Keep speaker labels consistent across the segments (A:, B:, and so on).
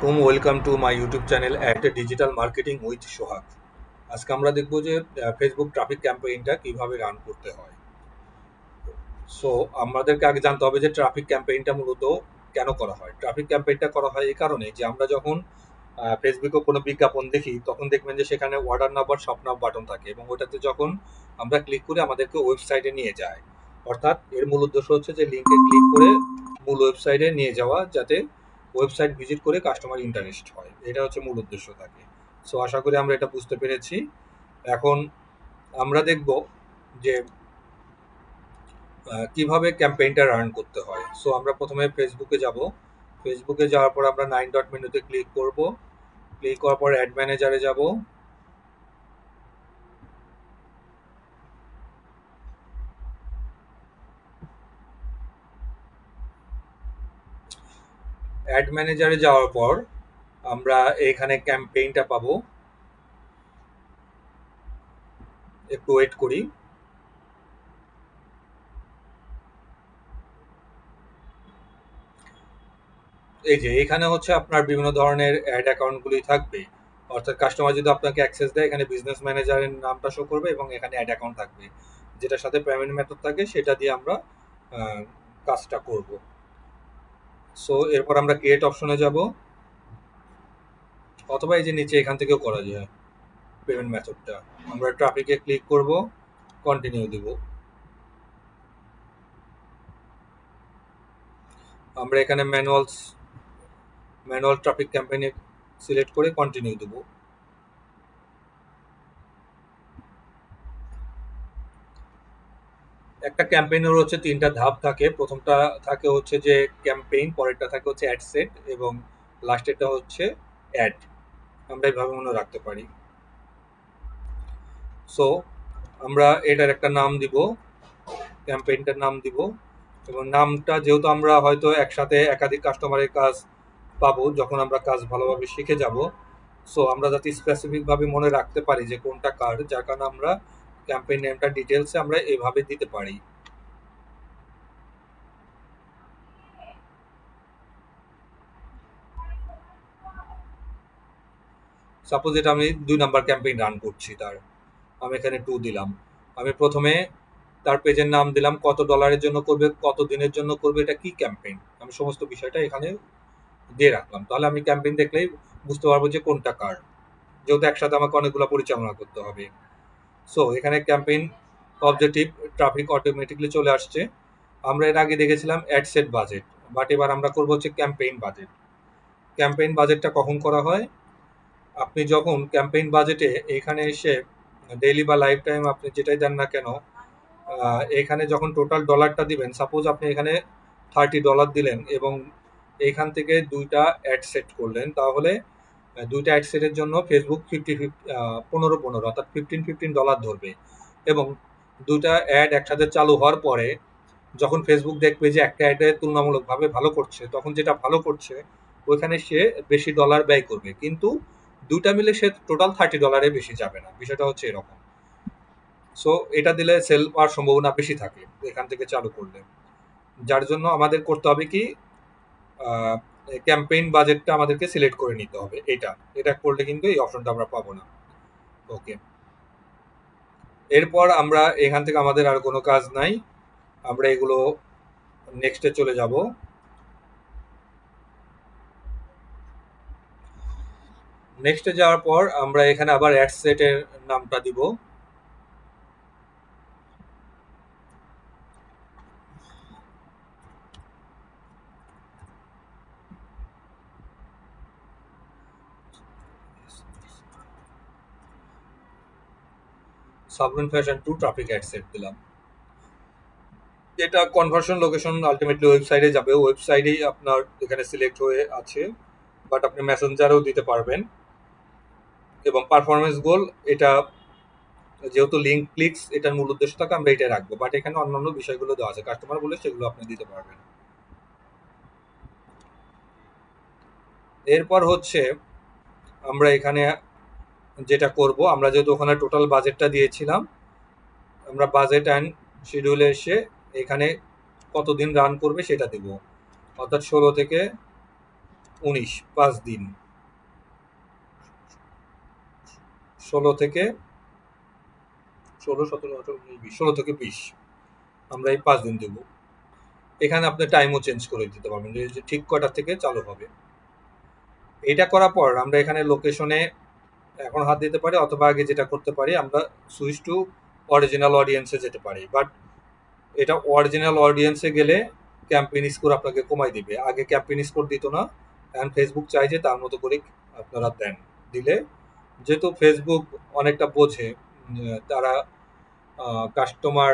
A: আলাইকুম, welcome to my YouTube channel at digital marketing with Sohag. আজকে আমরা দেখব যে ফেসবুক ট্রাফিক ক্যাম্পেইনটা কিভাবে রান করতে হয়। সো আমাদেরকে আগে জানতে হবে যে ট্রাফিক ক্যাম্পেইনটা মূলত কেন করা হয়। ট্রাফিক ক্যাম্পেইনটা করা হয় এই কারণে যে আমরা যখন ফেসবুকে কোনো বিজ্ঞাপন দেখি তখন দেখবেন যে সেখানে অর্ডার নাও বা শপ নাও বাটন থাকে এবং ওটাতে যখন আমরা ক্লিক করি আমাদেরকে ওয়েবসাইটে নিয়ে যায়। অর্থাৎ এর মূল উদ্দেশ্য হচ্ছে যে লিঙ্কে ক্লিক করে মূল ওয়েবসাইটে নিয়ে যাওয়া, যাতে ওয়েবসাইট ভিজিট করে কাস্টমার ইন্টারেস্ট হয়। এটা হচ্ছে মূল উদ্দেশ্য থাকে। সো আশা করি আমরা এটা বুঝতে পেরেছি। এখন আমরা দেখব যে কিভাবে ক্যাম্পেইনটা রান করতে হয়। সো আমরা প্রথমে ফেসবুকে যাব। ফেসবুকে যাওয়ার পর আমরা 9 ডট মেনুতে ক্লিক করব। ক্লিক করার পর অ্যাড ম্যানেজারে যাব। অ্যাড ম্যানেজারে যাওয়ার পর আমরা এখানে ক্যাম্পেইনটা পাবো। একটু ওয়েট করি। এই যে এখানে হচ্ছে আপনার বিভিন্ন ধরনের অ্যাড অ্যাকাউন্টগুলি থাকবে। অর্থাৎ কাস্টমার যদি আপনাকে অ্যাক্সেস দেয়, এখানে বিজনেস ম্যানেজারের নামটা শো করবে এবং এখানে অ্যাড অ্যাকাউন্ট থাকবে। যেটার সাথে পেমেন্ট মেথড থাকে সেটা দিয়ে আমরা কাজটা করব। সো এরপর আমরা ক্রিয়েট অপশনে যাব, অথবা এই যে নিচে এখান থেকেও করা যায় পেমেন্ট মেথডটা। আমরা ট্রাফিকে ক্লিক করব, কন্টিনিউ দিব। আমরা এখানে ম্যানুয়াল ট্রাফিক ক্যাম্পেইনে সিলেক্ট করে কন্টিনিউ দেব। একটা ক্যাম্পেইনের হচ্ছে ৩টা ধাপ থাকে। প্রথমটা থাকে হচ্ছে যে ক্যাম্পেইন, পরেরটা থাকে হচ্ছে অ্যাড সেট এবং লাস্টেরটা হচ্ছে অ্যাড। আমরা এভাবে মনে রাখতে পারি। সো আমরা এটার একটা নাম দিব, ক্যাম্পেইনটার নাম দিব এবং নামটা যেহেতু আমরা হয়তো একসাথে একাধিক কাস্টমারের কাজ পাবো যখন আমরা কাজ ভালোভাবে শিখে যাব। সো আমরা যাতে স্পেসিফিকভাবে মনে রাখতে পারি যে কোনটা কার, যার কারণে আমরা ক্যাম্পেইন নেমটা ডিটেলসে আমরা এভাবে দিতে পারি। সাপোজ এটা আমি ২ নাম্বার ক্যাম্পেইন রান করছি, আমি এখানে 2 দিলাম। আমি প্রথমে তার পেজের নাম দিলাম, কত ডলারের জন্য করবে, কত দিনের জন্য করবে, এটা কি ক্যাম্পেইন, আমি সমস্ত বিষয়টা এখানে দিয়ে রাখলাম। তাহলে আমি ক্যাম্পেইন দেখলেই বুঝতে পারবো যে কোনটা কার, যেহেতু একসাথে আমাকে অনেকগুলো পরিচালনা করতে হবে। সো এখানে ক্যাম্পেইন অবজেক্টিভ ট্রাফিক অটোমেটিকলি চলে আসছে। আমরা এর আগে দেখেছিলাম অ্যাড সেট বাজেট, বাট এবার আমরা করবো হচ্ছে ক্যাম্পেইন বাজেট। ক্যাম্পেইন বাজেটটা কখন করা হয়? আপনি যখন ক্যাম্পেইন বাজেটে এখানে এসে ডেইলি বা লাইফ টাইম আপনি যেটাই দেন না কেন, এখানে যখন টোটাল ডলারটা দিবেন, সাপোজ আপনি এখানে $30 দিলেন এবং এইখান থেকে 2টা অ্যাড সেট করলেন, তাহলে 2টা অ্যাড সেটের জন্য ফেসবুক 15-15 অর্থাৎ $15 ধরবে। এবং 2টা অ্যাড একসাথে চালু হওয়ার পরে যখন ফেসবুক দেখবে যে একটা অ্যাডে তুলনামূলকভাবে ভালো করছে, তখন যেটা ভালো করছে ওইখানে সে বেশি ডলার ব্যয় করবে, কিন্তু 2টা মিলে সে টোটাল $30 বেশি যাবে না। বিষয়টা হচ্ছে এরকম। সো এটা দিলে সেল হওয়ার সম্ভাবনা বেশি থাকে এখান থেকে চালু করলে। যার জন্য আমাদের করতে হবে কি, ক্যাম্পেইন বাজেটটা আমাদেরকে সিলেক্ট করে নিতে হবে। এটা করলে কিন্তু এই অপশনটা আমরা পাবো না। ওকে, এরপর আমরা এখান থেকে আমাদের আর কোনো কাজ নাই, আমরা এগুলো নেক্সটে চলে যাব। নেক্সটে যাওয়ার পর আমরা এখানে আবার অ্যাড সেটের নামটা দিব। Sabrun fashion to traffic ad set দিলাম। এটা কনভার্সন লোকেশন আলটিমেটলি ওয়েবসাইটে যাবে, ওয়েবসাইটেই আপনার এখানে সিলেক্ট হয়ে আছে, বাট আপনি মেসেঞ্জারেও দিতে পারবেন। এবং পারফরমেন্স গোল, এটা যেহেতু লিঙ্ক ক্লিকস এটার মূল উদ্দেশ্য থাকে, আমরা এটাই রাখবো, বাট এখানে অন্যান্য বিষয়গুলো দেওয়া আছে, কাস্টমার বলে সেগুলো আপনি দিতে পারবেন। এরপর হচ্ছে আমরা এখানে যেটা করব, আমরা যেহেতু ওখানে টোটাল বাজেটটা দিয়েছিলাম, আমরা বাজেট অ্যান্ড শিডিউলে এসে এখানে কতদিন রান করবে সেটা দেব। অর্থাৎ 16 থেকে 19, 5 দিন, 16 থেকে 20 আমরা এই 5 দিন দেব। এখানে আপনি টাইমও চেঞ্জ করে দিতে পারবেন যে ঠিক কটা থেকে চালু হবে। এটা করার পর আমরা এখানে লোকেশনে এখন হাত দিতে পারি, অথবা আগে যেটা করতে পারি আমরা সুইচ টু অরিজিনাল অডিয়েন্সে যেতে পারি। বাট এটা অরিজিনাল অডিয়েন্সে গেলে ক্যাম্পেইন স্কোর আপনাকে কমাই দিবে। আগে ক্যাম্পেইন স্কোর দিত না, এখন ফেসবুক চাই যে তার মতো করে আপনারা দেন। দিলে যেহেতু ফেসবুক অনেকটা বোঝে, তারা কাস্টমার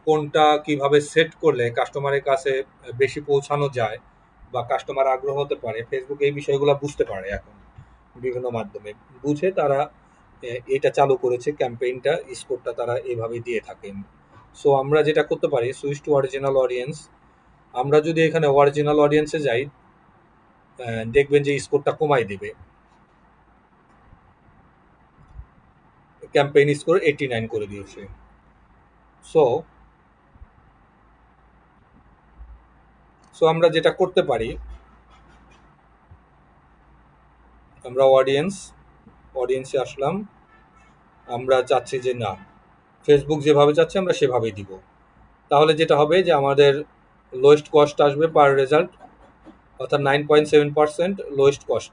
A: কোনটা কিভাবে সেট করলে কাস্টমারের কাছে বেশি পৌঁছানো যায় বা কাস্টমার আগ্রহ হতে পারে, ফেসবুক এই বিষয়গুলো বুঝতে পারে এখন বিভিন্ন মাধ্যমে। বুঝে তারা এটা চালু করেছে, ক্যাম্পেইনটা স্কোরটা তারা এইভাবে দিয়ে থাকেন। সো আমরা যেটা করতে পারি সুইচ টু অরিজিনাল অডিয়েন্স। আমরা যদি এখানে অরিজিনাল অডিয়েন্সে যাই, দেখবেন যে স্কোরটা কমাই দিবে। ক্যাম্পেইন স্কোর 89 করে দিয়েছে। সো আমরা যেটা করতে পারি, আমরা অডিয়েন্সে আসলাম। আমরা চাচ্ছি যে না, ফেসবুক যেভাবে চাচ্ছে আমরা সেভাবেই দিব। তাহলে যেটা হবে যে আমাদের লোয়েস্ট কস্ট আসবে পার রেজাল্ট, অর্থাৎ 9.7% লোয়েস্ট কস্ট।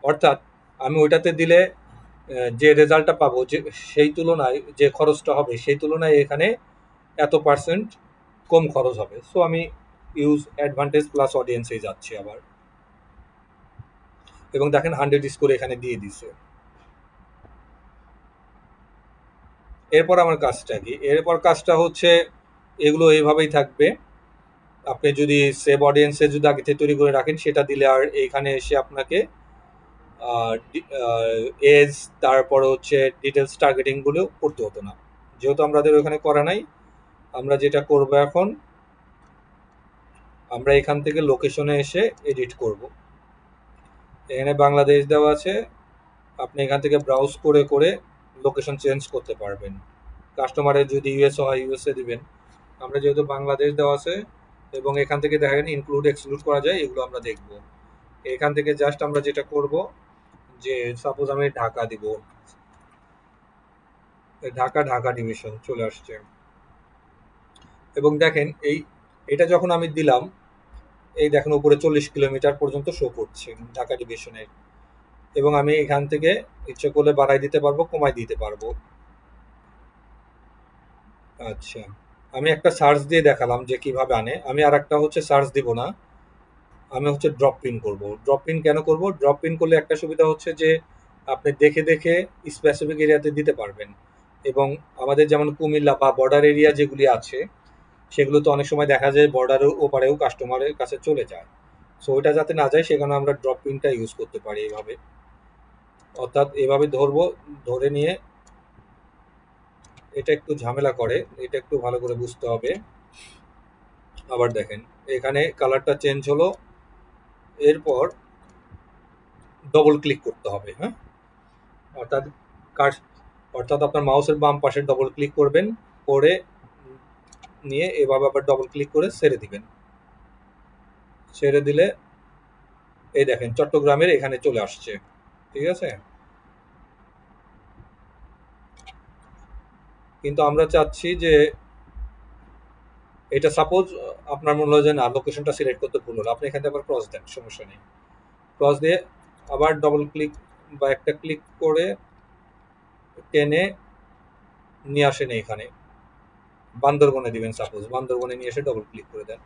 A: অর্থাৎ আমি ওইটাতে দিলে যে রেজাল্টটা পাবো যে সেই তুলনায় যে খরচটা হবে সেই তুলনায় এখানে এত পার্সেন্ট কম খরচ হবে। সো আমি ইউজ অ্যাডভান্টেজ প্লাস অডিয়েন্সেই যাচ্ছি আবার। এবং দেখেন 100 স্কোর এখানে দিয়ে দিছে। এরপর আমার কাজটা কি? এরপর কাজটা হচ্ছে এগুলো এইভাবেই থাকবে। আপনি যদি সেভ অডিয়েন্সে যদি আগে থেকে তৈরি করে রাখেন সেটা দিলে আর এখানে এসে আপনাকে এজ তারপর হচ্ছে ডিটেলস টার্গেটিংগুলো করতে হতো না। যেহেতু আমাদের ওখানে করা নাই, আমরা যেটা করব এখন, আমরা এখান থেকে লোকেশনে এসে এডিট করব। এখানে বাংলাদেশ দেওয়া আছে, আপনি এখান থেকে ব্রাউজ করে করে লোকেশন চেঞ্জ করতে পারবেন। কাস্টমারের যদি ইউএসএ হয় ইউএসএ দিবেন। আমরা যেহেতু বাংলাদেশ দেওয়া আছে এবং এখান থেকে দেখেন ইনক্লুড এক্সক্লুড করা যায়, এগুলো আমরা দেখব। এখান থেকে জাস্ট আমরা যেটা করব যে সাপোজ আমি ঢাকা দিব, ঢাকা ডিভিশন চলে আসছে। এবং দেখেন এটা যখন আমি দিলাম, এই দেখেন উপরে 40 কিলোমিটার পর্যন্ত শো করছে ঢাকা ডিভিশনের। এবং আমি এখান থেকে ইচ্ছে করলে বাড়াই দিতে পারবো, কমাই দিতে পারবো। আচ্ছা, আমি একটা সার্চ দিয়ে দেখালাম যে কিভাবে আনে। আমি আর একটা হচ্ছে সার্চ দিব না, আমি হচ্ছে ড্রপ পিন করব। ড্রপ পিন কেন করব? ড্রপ পিন করলে একটা সুবিধা হচ্ছে যে আপনি দেখে দেখে স্পেসিফিক এরিয়াতে দিতে পারবেন। এবং আমাদের যেমন কুমিল্লা বা বর্ডার এরিয়া যেগুলি আছে সেগুলো তো অনেক সময় দেখা যায় বর্ডারের ওপারেও কাস্টমারের কাছে চলে যায়। সো ওইটা যাতে না যায় সেখানে আমরা ড্রপ পিনটা ইউজ করতে পারি এইভাবে। অর্থাৎ এভাবে ধরবো, ধরে নিয়ে এটা একটু ঝামেলা করে, এটা একটু ভালো করে বুঝতে হবে। আবার দেখেন এখানে কালারটা চেঞ্জ হলো, এরপর ডবল ক্লিক করতে হবে। হ্যাঁ, অর্থাৎ অর্থাৎ আপনার মাউসের বাম পাশে ডবল ক্লিক করবেন, করে নিয়ে এভাবে আবার ডবল ক্লিক করে ছেড়ে দিবেন। ছেড়ে দিলে এই দেখেন চট্টগ্রামের এখানে চলে আসছে। ঠিক আছে, কিন্তু আমরা চাচ্ছি যে এটা সাপোজ আপনার মনে হয় যে না, লোকেশনটা সিলেক্ট করতে ভুল হলো, আপনি এখানে আবার ক্রস দেন, সমস্যা নেই। ক্রস দিয়ে আবার ডবল ক্লিক বা একটা ক্লিক করে টেনে নিয়ে আসেন এখানে বান্দরবনে দিবেন। সাপোজ বান্দরবনে নিয়ে এসে ডবল ক্লিক করে দেন,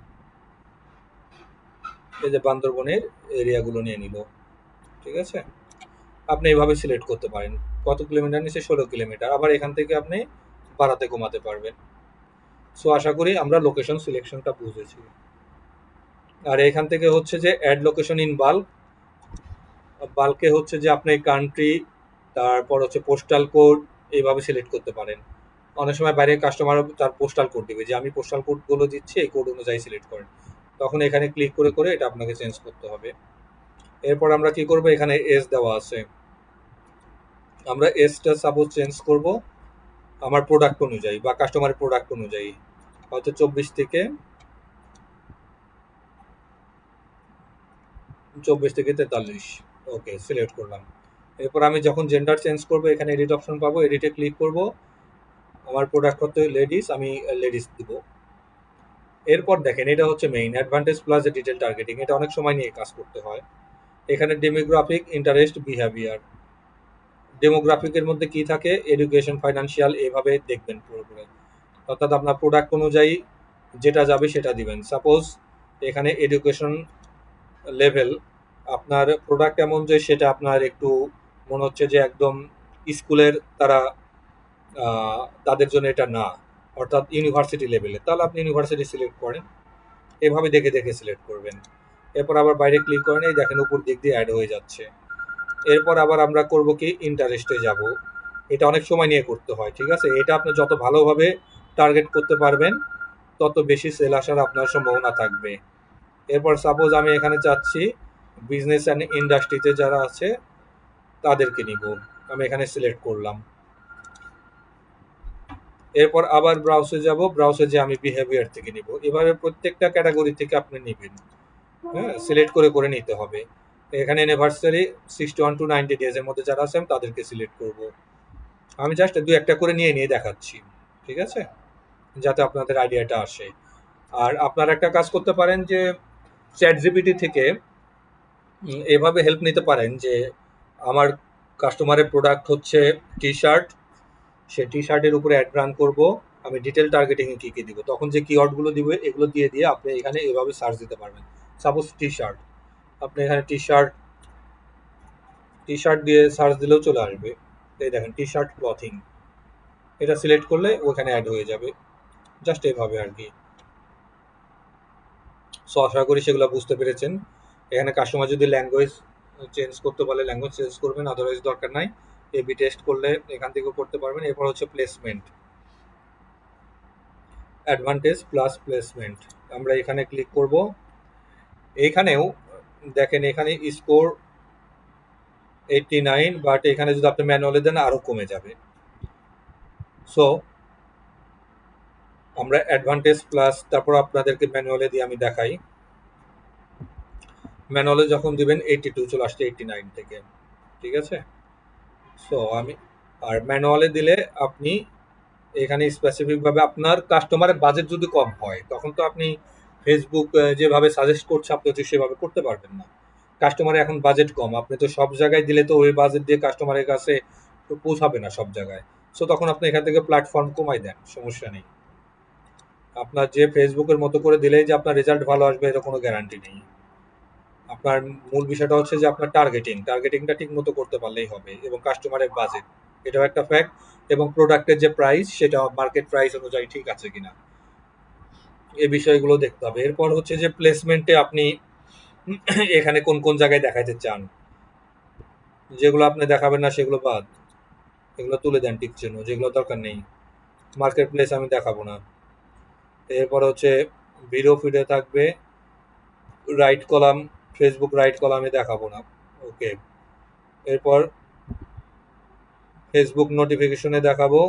A: এই যে বান্দরবনের এরিয়াগুলো নিয়ে নিল। ঠিক আছে, আপনি এইভাবে সিলেক্ট করতে পারেন। কত কিলোমিটার নিচে? 16 কিলোমিটার। আবার এখান থেকে আপনি বাড়াতে কমাতে পারবেন। সো আশা করি আমরা লোকেশন সিলেকশনটা বুঝেছি। আর এখান থেকে হচ্ছে যে অ্যাড লোকেশন ইন বাল্ক, বাল্কে হচ্ছে যে আপনি কান্ট্রি, তারপর হচ্ছে পোস্টাল কোড এইভাবে সিলেক্ট করতে পারেন। অনেক সময় বাইরের কাস্টমার তার পোস্টাল কোড দিবে যে আমি পোস্টাল কোডগুলো দিচ্ছি, এই কোড অনুযায়ী সিলেক্ট করেন। তখন এখানে ক্লিক করে করে এটা আপনাকে চেঞ্জ করতে হবে। এরপর আমরা কি করব, এখানে এজ দেওয়া আছে, আমরা এজটা সাপোজ চেঞ্জ করব আমার প্রোডাক্ট অনুযায়ী বা কাস্টমারের প্রোডাক্ট অনুযায়ী। হয়তো 24 থেকে 24 থেকে 43। ওকে, সিলেক্ট করলাম। এরপর আমি যখন জেন্ডার চেঞ্জ করব এখানে এডিট অপশন পাবো, এডিটে ক্লিক করব। আমার প্রোডাক্ট হচ্ছে লেডিস, আমি লেডিস দিব। এরপর দেখেন এটা হচ্ছে main advantage plus detail targeting, এটা অনেক সময় নিয়ে কাজ করতে হয়। এখানে ডেমোগ্রাফিক, ইন্টারেস্ট, বিহেভিয়ার। ডেমোগ্রাফিকের মধ্যে কি থাকে, এডুকেশন, ফাইন্যান্সিয়াল, এভাবে দেখবেন পুরোপুরি। অর্থাৎ আপনার প্রোডাক্ট অনুযায়ী যেটা যাবে সেটা দিবেন। সাপোজ এখানে এডুকেশন লেভেল, আপনার প্রোডাক্ট এমন যে সেটা আপনার একটু মনে হচ্ছে যে একদম স্কুলের তারা তাদের জন্য এটা না, অর্থাৎ ইউনিভার্সিটি লেভেলে, তাহলে আপনি ইউনিভার্সিটি সিলেক্ট করেন। এভাবে দেখে দেখে সিলেক্ট করবেন। এরপর আবার বাইরে ক্লিক করেন, এই দেখেন উপর দিক দিয়ে অ্যাড হয়ে যাচ্ছে। এরপর আবার আমরা করব কি, ইন্টারেস্টে যাব। এটা অনেক সময় নিয়ে করতে হয়, ঠিক আছে। এটা আপনি যত ভালোভাবে টার্গেট করতে পারবেন তত বেশি সেল আসার আপনার সম্ভাবনা থাকবে। এরপর সাপোজ আমি এখানে চাচ্ছি বিজনেস অ্যান্ড ইন্ডাস্ট্রিতে যারা আছে তাদেরকে নিব, আমি এখানে সিলেক্ট করলাম। এরপর আবার ব্রাউজে যাব, ব্রাউজে যে আমি বিহেভিয়ার থেকে নিব। এভাবে প্রত্যেকটা ক্যাটাগরি থেকে আপনি নেবেন, হ্যাঁ, সিলেক্ট করে করে নিতে হবে। এখানে অ্যানিভার্সারি 61 to 90 ডেজ এর মধ্যে যারা আছেন তাদেরকে সিলেক্ট করব। আমি জাস্ট দু একটা করে নিয়ে নিয়ে দেখাচ্ছি, ঠিক আছে, যাতে আপনাদের আইডিয়াটা আসে। আর আপনারা একটা কাজ করতে পারেন যে চ্যাট জিপিটি থেকে এভাবে হেল্প নিতে পারেন যে আমার কাস্টমারের প্রোডাক্ট হচ্ছে টি শার্ট, সে টি শার্টের উপরে অ্যাড রান করব, আমি ডিটেল টার্গেটিং এ কি কি দিব, তখন যে কিওয়ার্ডগুলো দিবে এগুলো দিয়ে দিয়ে আপনি এখানে এভাবে সার্চ দিতে পারবেন। সাপোজ টি শার্ট, আপনি এখানে টি শার্ট দিয়ে সার্চ দিলেও চলে আসবে। এই দেখেন টি শার্ট ক্লথিং, এটা সিলেক্ট করলে ওখানে অ্যাড হয়ে যাবে। জাস্ট এভাবে আর কি। সো আশা করি সেগুলো বুঝতে পেরেছেন। এখানে কাস্টমার যদি ল্যাঙ্গুয়েজ চেঞ্জ করতে বলে ল্যাঙ্গুয়েজ চেঞ্জ করবেন, আদারওয়াইজ দরকার নাই। এবি টেস্ট করলে এখান থেকেও করতে পারবেন। এরপর হচ্ছে প্লেসমেন্ট, অ্যাডভান্টেজ প্লাস প্লেসমেন্ট, আমরা এখানে ক্লিক করব। এইখানেও দেখেন এখানে স্কোর 89, বাট এখানে যদি আপনি ম্যানুয়ালি দেন আরো কমে যাবে। সো আমরা অ্যাডভান্টেজ প্লাস, তারপর আপনাদেরকে ম্যানুয়ালি দিয়ে আমি দেখাই। ম্যানুয়ালে যখন দিবেন 82 চলে আসছে 89 থেকে, ঠিক আছে। সো আমি আর ম্যানুয়ালে দিলে আপনি এখানে স্পেসিফিকভাবে আপনার কাস্টমারের বাজেট যদি কম হয় তখন তো আপনি ফেসবুক যেভাবে সাজেস্ট করছে আপনি তো সেভাবে করতে পারবেন না। কাস্টমারের এখন বাজেট কম, আপনি তো সব জায়গায় দিলে তো ওই বাজেট দিয়ে কাস্টমারের কাছে তো পৌঁছাবে না সব জায়গায়। সো তখন আপনি এখান থেকে প্ল্যাটফর্ম কমাই দেন, সমস্যা নেই। আপনার যে ফেসবুকের মতো করে দিলেই যে আপনার রেজাল্ট ভালো আসবে এর কোনো গ্যারান্টি নেই। আপনার মূল বিষয়টা হচ্ছে যে আপনার টার্গেটিংটা ঠিক মতো করতে পারলেই হবে, এবং কাস্টমারের বাজেট, এটাও একটা ফ্যাক্ট, এবং প্রোডাক্টের যে প্রাইস সেটা মার্কেট প্রাইস অনুযায়ী ঠিক আছে কিনা, এই বিষয়গুলো দেখতে হবে। এরপর হচ্ছে যে প্লেসমেন্টে আপনি এখানে কোন কোন জায়গায় দেখাতে চান, যেগুলো আপনি দেখাবেন না সেগুলো বাদ, এগুলো তুলে দেন টিক চিহ্ন, যেগুলো দরকার নেই। মার্কেট প্লেস আমি দেখাবো না। এরপর হচ্ছে ভিডিও ফিডে থাকবে, রাইট কলাম, ফেসবুক রাইট কলামে দেখাবো না, ওকে। এরপর ফেসবুক নোটিফিকেশনে দেখাবো,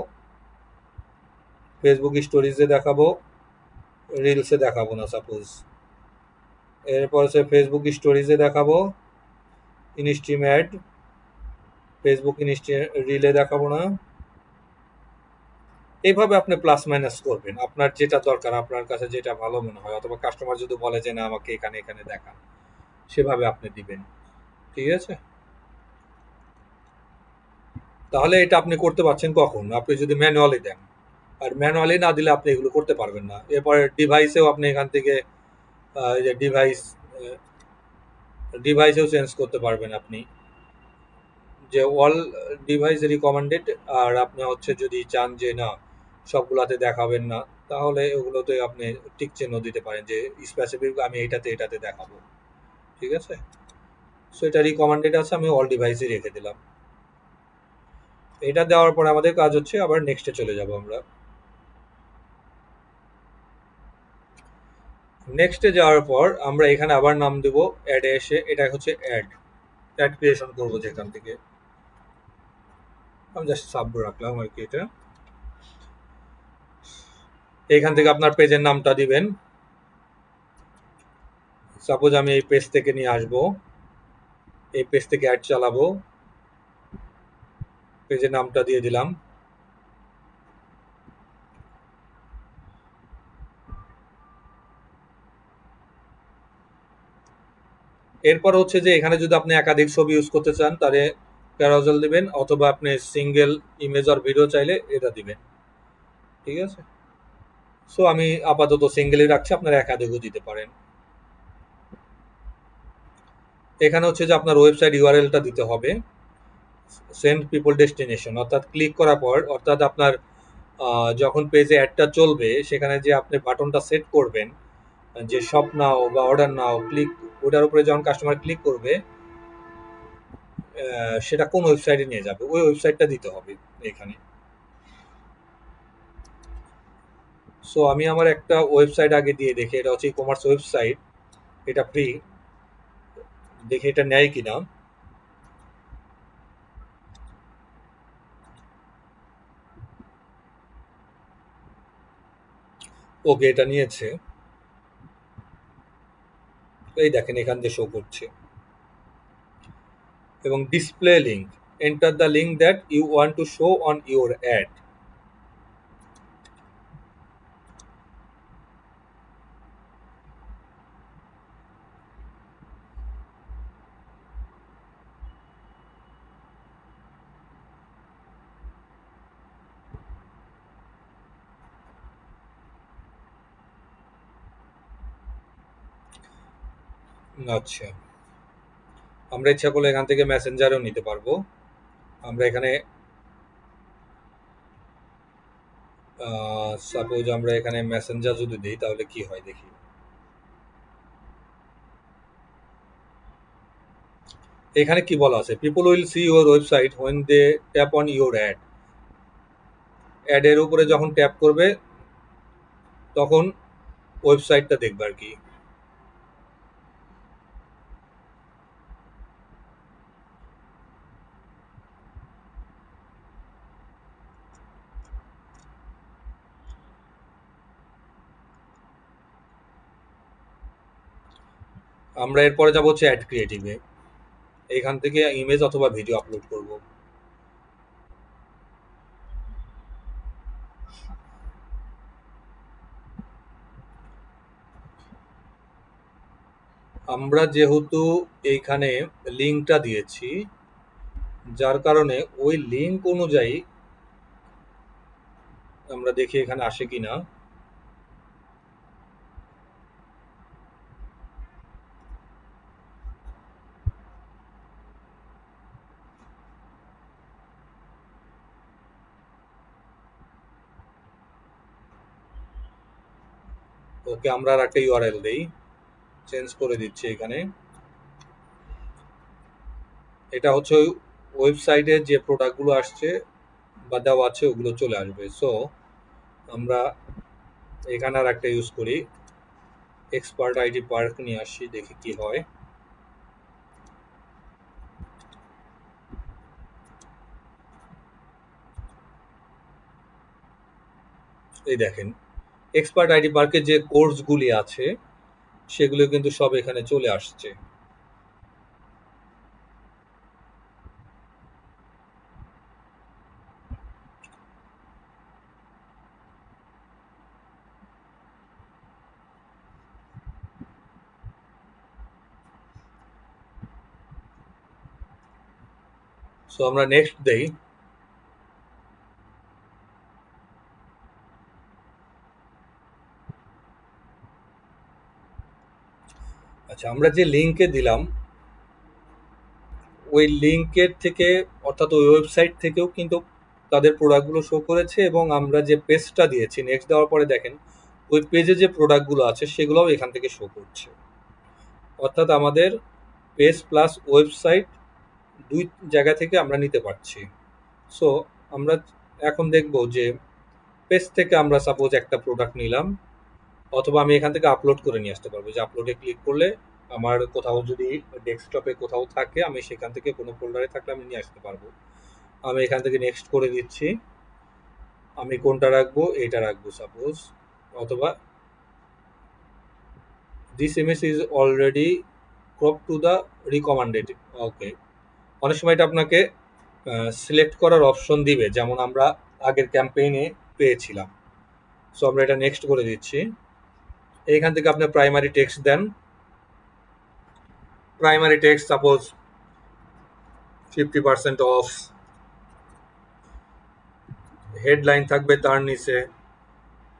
A: ফেসবুক স্টোরিজে দেখাবো, রিলসে দেখাবো না সাপোজ। এরপর হচ্ছে ফেসবুক স্টোরিজে দেখাবো, ইনস্ট্রিম অ্যাড, ফেসবুক রিলে দেখাবো না। এইভাবে আপনি প্লাস মাইনাস করবেন, আপনার যেটা দরকার, আপনার কাছে যেটা ভালো মনে হয়, অথবা কাস্টমার যদি বলে যে না আমাকে এখানে এখানে দেখান, সেভাবে আপনি দিবেন, ঠিক আছে। তাহলে এটা আপনি করতে পারছেন কখন, আপনি যদি ম্যানুয়ালি দেন। আর ম্যানুয়ালি না দিলে আপনি এগুলো করতে পারবেন না। এরপরে ডিভাইসেও আপনি এখান থেকে যে ডিভাইসেও চেঞ্জ করতে পারবেন আপনি, যে অল ডিভাইস রিকমেন্ডেড। আর আপনি হচ্ছে যদি চান যে না সবগুলাতে দেখাবেন না, তাহলে ওগুলোতে আপনি টিক চিহ্ন দিতে পারেন যে স্পেসিফিক আমি এটাতে এটাতে দেখাবো, ঠিক আছে। সো এটা রিকমেন্ডেড আছে, আমি অল ডিভাইসে রেখে দিলাম। এটা দেওয়ার পর আমাদের কাজ হচ্ছে আবার নেক্সটে চলে যাব আমরা। নেক্সটে যাওয়ার পর আমরা এখানে আবার নাম দেব অ্যাডে এসে, এটা হচ্ছে অ্যাড ক্রিয়েশন করবো যেখান থেকে। আমি জাস্ট সাব রাখলাম আর কি। এটা এখান থেকে আপনার পেজের নামটা দিবেন। সাপোজ আমি এই পেজ থেকে নিয়ে আসবো, এই পেজ থেকে অ্যাড চালাবো, পেজের নামটা দিয়ে দিলাম। এরপর হচ্ছে যে এখানে যদি আপনি একাধিক ছবি ইউজ করতে চান তাহলে ক্যারোজেল দিবেন, অথবা আপনি সিঙ্গেল ইমেজ আর ভিডিও চাইলে এটা দিবেন। ঠিক আছে, সো আমি আপাতত সিঙ্গেলই রাখছি, আপনারা একাধিকও দিতে পারেন। এখানে হচ্ছে যে আপনার ওয়েবসাইট ইউআরএলটা দিতে হবে, সেন্ড পিপল ডেস্টিনেশন, অর্থাৎ ক্লিক করার পর, অর্থাৎ আপনার যখন পেজে অ্যাডটা চলবে সেখানে যে আপনি বাটনটা সেট করবেন, যে শপ নাও বা অর্ডার নাও, ক্লিক, ওটার উপরে যখন কাস্টমার ক্লিক করবে সেটা কোন ওয়েবসাইটে নিয়ে যাবে ওই ওয়েবসাইটটা দিতে হবে এখানে। সো আমি আমার একটা ওয়েবসাইট আগে দিয়ে দেখি, এটা হচ্ছে ই কমার্স ওয়েবসাইট, এটা ফ্রি, দেখি এটা নেয় কিনা। ওকে, এটা নিয়েছে, এই দেখেন এখান দিয়ে শো করছে, এবং display link, enter the link that you want to show on your ad. আচ্ছা, আমরা ইচ্ছা করলে এখান থেকে মেসেঞ্জারও নিতে পারবো। আমরা এখানে সাপোজ আমরা এখানে মেসেঞ্জার যদি দিই তাহলে কি হয় দেখি। এখানে কি বলা আছে, people will see your website when they tap on your ad. অ্যাডের উপরে যখন ট্যাপ করবে তখন ওয়েবসাইটটা দেখবে আর কি। আমরা এরপরে যাবো হচ্ছে অ্যাড ক্রিয়েটিভে, এইখান থেকে ইমেজ অথবা ভিডিও আপলোড করব। আমরা যেহেতু এইখানে লিঙ্কটা দিয়েছি, যার কারণে ওই লিঙ্ক অনুযায়ী আমরা দেখি এখানে আসে কিনা। ওকে, আমরা আর একটা ইউআরএল দেই, চেঞ্জ করে দিচ্ছি এখানে। এটা হচ্ছে ওয়েবসাইটে যে প্রোডাক্টগুলো আসছে বা দেওয়া আছে ওগুলো চলে আসবে। সো আমরা এখানে আর একটা ইউজ করি, এক্সপার্ট আইডি পার্ক নিয়ে আসি, দেখি কি হয়। এই দেখেন এক্সপার্ট আইডি পার্কে যে কোর্সগুলি আছে সেগুলো কিন্তু সব এখানে চলে আসছে। সো আমরা নেক্সট দেই। আচ্ছা, আমরা যে লিঙ্কে দিলাম ওই লিঙ্কের থেকে, অর্থাৎ ওই ওয়েবসাইট থেকেও কিন্তু তাদের প্রোডাক্টগুলো শো করেছে, এবং আমরা যে পেজটা দিয়েছি নেক্সট দেওয়ার পরে দেখেন ওই পেজে যে প্রোডাক্টগুলো আছে সেগুলোও এখান থেকে শো করছে। অর্থাৎ আমাদের পেজ প্লাস ওয়েবসাইট দুই জায়গা থেকে আমরা নিতে পারছি। সো আমরা এখন দেখব যে পেজ থেকে আমরা সাপোজ একটা প্রোডাক্ট নিলাম, অথবা আমি এখান থেকে আপলোড করে নিয়ে আসতে পারবো, যে আপলোডে ক্লিক করলে আমার কোথাও যদি ডেস্কটপে কোথাও থাকে আমি সেখান থেকে কোনো ফোল্ডারে থাকলে আমি নিয়ে আসতে পারবো। আমি এখান থেকে নেক্সট করে দিচ্ছি, আমি কোনটা রাখবো, এটা রাখবো সাপোজ, অথবা this image is already crop to the recommended. Okay, অনেক সময় এটা আপনাকে সিলেক্ট করার অপশন দিবে, যেমন আমরা আগের ক্যাম্পেইনে পেয়েছিলাম। সো আমরা এটা নেক্সট করে দিচ্ছি। এইখান থেকে আপনি প্রাইমারি টেক্সট দেন। Primary text suppose 50% off, headline থাকবে তার নিচে,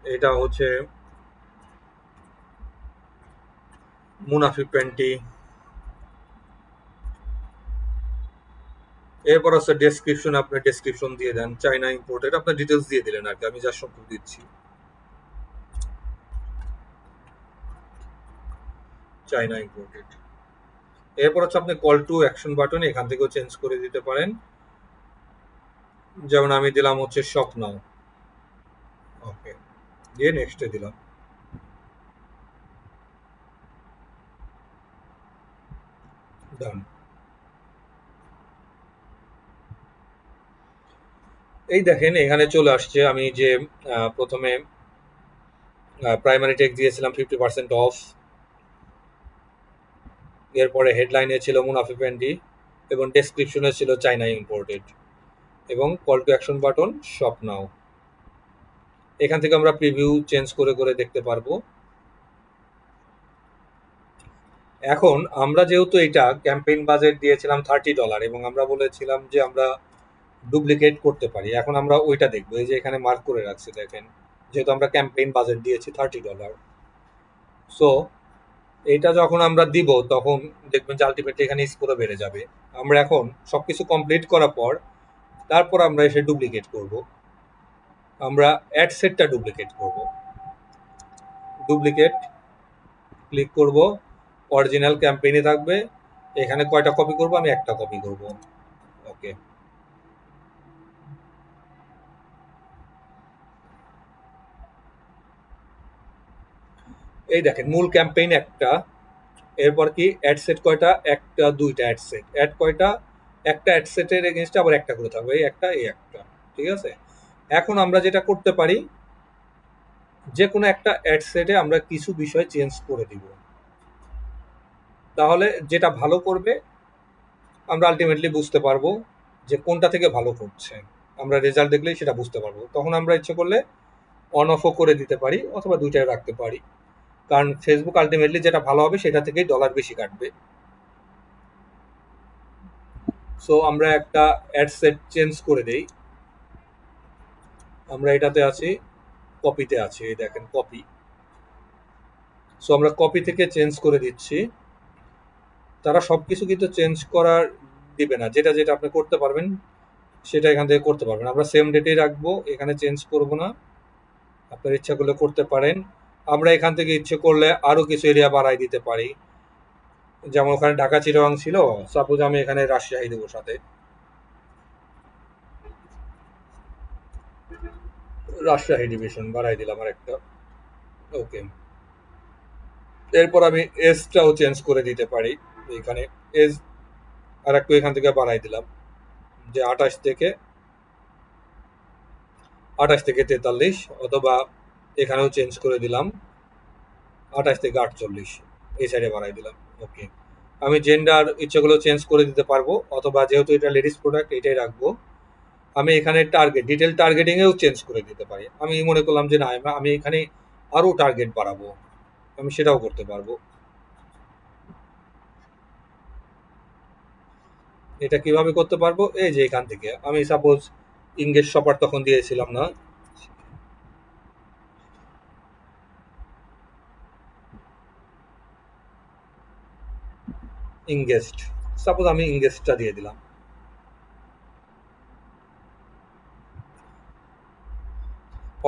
A: এটা হচ্ছে মুনাফি প্যান্টি। এরপর হচ্ছে ডেসক্রিপশন, আপনি ডেসক্রিপশন দিয়ে দেন চাইনা ইম্পোর্টেড, আপনার ডিটেলস দিয়ে দিলেন আর কি, আমি যা সম্পর্ক দিচ্ছি চাইনা ইম্পোর্টেড। এরপর হচ্ছে আপনি কল টু অ্যাকশন বাটন এখান থেকেও চেঞ্জ করে দিতে পারেন, যেমন আমি দিলাম হচ্ছে শপ নাও। ওকে, দিয়ে নেক্সটে দিলাম। ডান। এই দেখেন এখানে চলে আসছে, আমি যে প্রথমে প্রাইমারি টেক্সট দিয়েছিলাম 50% অফ, এরপরে হেডলাইনে ছিল মুনাফি প্যান্ডি, এবং ডেসক্রিপশনে ছিল চাইনা ইম্পোর্টেড, এবং call to action button shop নাও। এখান থেকে আমরা প্রিভিউ চেঞ্জ করে করে দেখতে পারবো। এখন আমরা যেহেতু এটা ক্যাম্পেইন বাজেট দিয়েছিলাম $30, এবং আমরা বলেছিলাম যে আমরা ডুপ্লিকেট করতে পারি, এখন আমরা ওইটা দেখবো। এই যে এখানে মার্ক করে রাখছি দেখেন, যেহেতু আমরা ক্যাম্পেইন বাজেট দিয়েছি $30। সো এইটা যখন আমরা দিব তখন দেখবেন যে আলটিমেটলি এখানে স্কোরও বেড়ে যাবে। আমরা এখন সবকিছু কমপ্লিট করার পর তারপর আমরা এসে ডুপ্লিকেট করব, আমরা অ্যাড সেটটা ডুপ্লিকেট করব। ডুপ্লিকেট ক্লিক করব, অরিজিনাল ক্যাম্পেইনে থাকবে, এখানে কয়টা কপি করব, আমি একটা কপি করব। ওকে, এই দেখেন মূল ক্যাম্পেইন একটা, এরপর কি অ্যাড সেট কয়টা, একটা দুইটা অ্যাড সেট, অ্যাড কয়টা, একটা অ্যাড সেটের এগেনস্টে আবার একটা করে থাকবে, এই একটা এই একটা, ঠিক আছে। এখন আমরা যেটা করতে পারি, যে কোনো একটা অ্যাড সেটে আমরা কিছু বিষয় চেঞ্জ করে দিব, তাহলে যেটা ভালো করবে আমরা আলটিমেটলি বুঝতে পারবো যে কোনটা থেকে ভালো করছে, আমরা রেজাল্ট দেখলেই সেটা বুঝতে পারবো। তখন আমরা ইচ্ছে করলে অন অফও করে দিতে পারি, অথবা দুইটাই রাখতে পারি, কারণ ফেসবুক আলটিমেটলি যেটা ভালো হবে সেটা থেকেই ডলার বেশি কাটবে। সো আমরা একটা অ্যাড সেট চেঞ্জ করে দেই, আমরা এটাতে আছি, কপিতে আছি, এই দেখেন কপি। সো আমরা কপি থেকে চেঞ্জ করে দিচ্ছি। তারা সবকিছু কিন্তু চেঞ্জ করার দিবে না, যেটা যেটা আপনি করতে পারবেন সেটা এখান থেকে করতে পারবেন। আমরা সেম ডেটেই রাখবো, এখানে চেঞ্জ করব না, আপনার ইচ্ছা করলে করতে পারেন। আমরা এখান থেকে ইচ্ছে করলে আরো কিছু এরিয়া বাড়াই দিতে পারি, যেমন ওখানে ঢাকা চিটাগাং ছিল, সাপোজ আমি এখানে রাজশাহী দেবো সাথে, রাজশাহী ডিভিশন বাড়াই দিলাম আর একটা। ওকে, এরপর আমি এজটাও চেঞ্জ করে দিতে পারি, এখানে এজ আর একটু এখান থেকে বাড়াই দিলাম, যে 28 থেকে 43, অথবা এখানেও চেঞ্জ করে দিলাম 28 থেকে 48, এই সাইডে বাড়াই দিলাম। ওকে, আমি জেন্ডার ইচ্ছেগুলো চেঞ্জ করে দিতে পারবো, অথবা যেহেতু এটা লেডিস প্রোডাক্ট এটাই রাখবো। আমি এখানে টার্গেট ডিটেল টার্গেটিংয়েও চেঞ্জ করে দিতে পারি, আমি মনে করলাম যে না আমি এখানে আরও টার্গেট বাড়াবো, আমি সেটাও করতে পারবো। এটা কিভাবে করতে পারবো, এই যে এখান থেকে আমি সাপোজ ইংগেজ শপার তখন দিয়েছিলাম না, ইংগেস্ট, সাপোজ আমি ইংগেজটা দিয়ে দিলাম।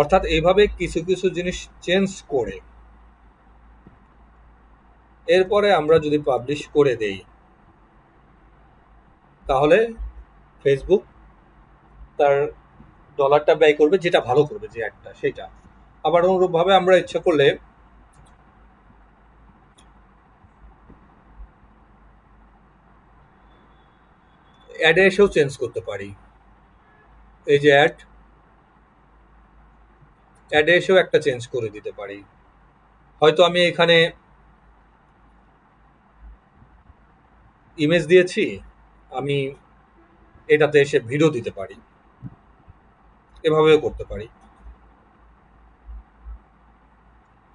A: অর্থাৎ এইভাবে কিছু কিছু জিনিস চেঞ্জ করে এরপরে আমরা যদি পাবলিশ করে দেই, তাহলে ফেসবুক তার ডলারটা ব্যয় করবে যেটা ভালো করবে, যে একটা সেটা। আবার অনুরূপভাবে আমরা ইচ্ছা করলে অ্যাডে এসেও চেঞ্জ করতে পারি, এই যে অ্যাডে এসেও একটা চেঞ্জ করে দিতে পারি। হয়তো আমি এখানে ইমেজ দিয়েছি, আমি এটাতে এসে ভিডিও দিতে পারি, এভাবেও করতে পারি।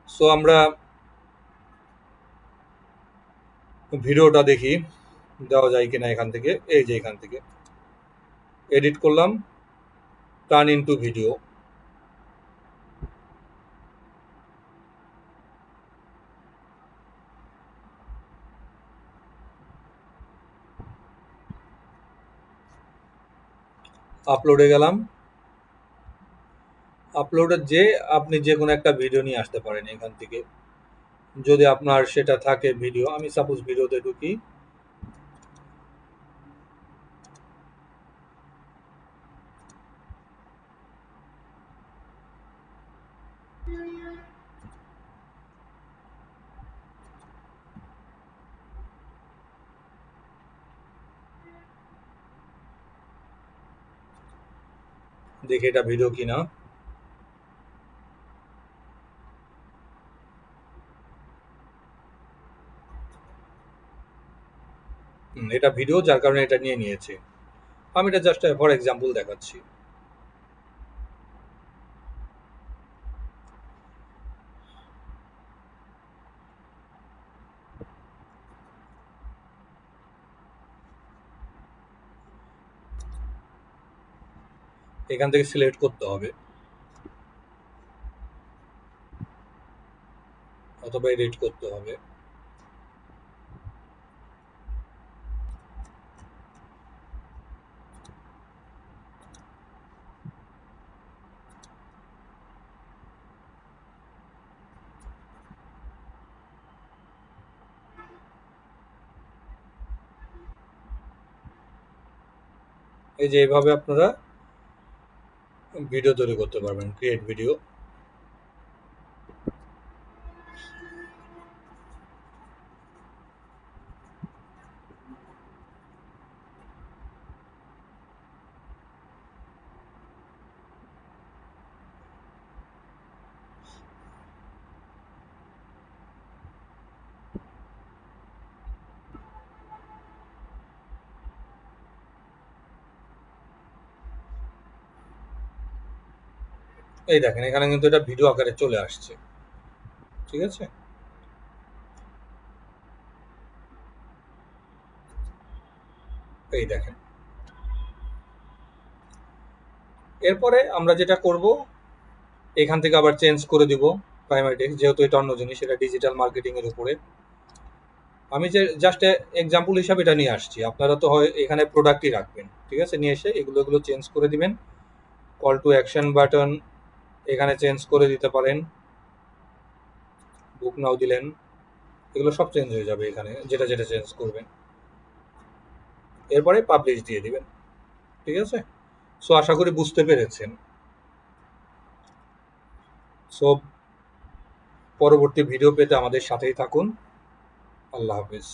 A: সো আমরা ভিডিওটা দেখি দেওয়া যায় কিনা এখান থেকে। এই যে এখান থেকে এডিট করলাম, টার্ন ইনটু ভিডিও। আপলোডে গেলাম, আপলোডে যে আপনি যে কোনো একটা ভিডিও নিয়ে আসতে পারেন এখান থেকে, যদি আপনার সেটা থাকে ভিডিও। আমি সাপোজ ভিডিওতে ঢুকি, দেখি এটা ভিডিও কিনা। এটা ভিডিও, যার কারণে এটা নিয়ে নিয়েছে। আমি এটা জাস্ট ফর এক্সাম্পল দেখাচ্ছি। এখান থেকে সিলেক্ট করতে হবে অথবা এডিট করতে হবে। এই যে এইভাবে আপনারা ভিডিও তৈরি করতে পারবেন, ক্রিয়েট ভিডিও। এই দেখেন এখানে কিন্তু এটা ভিডিও আকারে চলে আসছে, ঠিক আছে। এই দেখেন, এরপরে আমরা যেটা করব, এখান থেকে আবার চেঞ্জ করে দিব প্রাইমারি টেক্সট, যেহেতু এটা অন্য জিনিস, এটা ডিজিটাল মার্কেটিং এর উপরে। আমি যে জাস্ট এক্সাম্পল হিসাবে এটা নিয়ে আসছি, আপনারা তো হয় এখানে প্রোডাক্টই রাখবেন, ঠিক আছে। নিয়ে এসে এগুলো চেঞ্জ করে দিবেন। কল টু অ্যাকশন বাটন এখানে চেঞ্জ করে দিতে পারেন, বুক নাও দিলেন, এগুলো সব চেঞ্জ হয়ে যাবে এখানে, যেটা যেটা চেঞ্জ করবেন। এরপরে পাবলিশ দিয়ে দিবেন, ঠিক আছে। সো আশা করি বুঝতে পেরেছেন। সো পরবর্তী ভিডিও পেতে আমাদের সাথেই থাকুন। আল্লাহ হাফেজ।